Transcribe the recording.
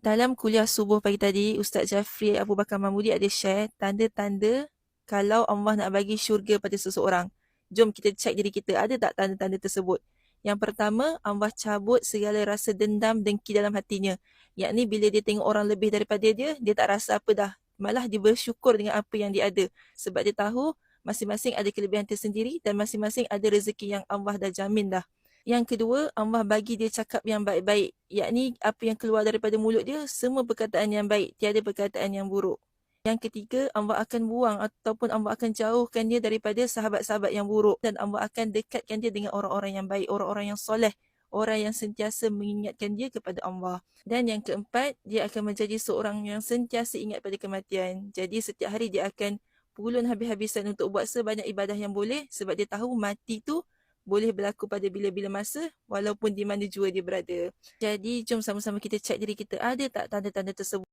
Dalam kuliah subuh pagi tadi, Ustaz Jafri Abu Bakar Mahmudi ada share tanda-tanda kalau Allah nak bagi syurga pada seseorang. Jom kita cek diri kita, ada tak tanda-tanda tersebut? Yang pertama, Allah cabut segala rasa dendam, dengki dalam hatinya. Yakni bila dia tengok orang lebih daripada dia, dia tak rasa apa dah. Malah dia bersyukur dengan apa yang dia ada. Sebab dia tahu masing-masing ada kelebihan tersendiri dan masing-masing ada rezeki yang Allah dah jamin dah. Yang kedua, Allah bagi dia cakap yang baik-baik. Yakni apa yang keluar daripada mulut dia, semua perkataan yang baik. Tiada perkataan yang buruk. Yang ketiga, Allah akan buang ataupun Allah akan jauhkan dia daripada sahabat-sahabat yang buruk. Dan Allah akan dekatkan dia dengan orang-orang yang baik, orang-orang yang soleh. Orang yang sentiasa mengingatkan dia kepada Allah. Dan yang keempat, dia akan menjadi seorang yang sentiasa ingat pada kematian. Jadi setiap hari dia akan pulun habis-habisan untuk buat sebanyak ibadah yang boleh. Sebab dia tahu mati tu boleh berlaku pada bila-bila masa walaupun di mana jua dia berada. Jadi jom sama-sama kita cek diri kita, ada tak tanda-tanda tersebut.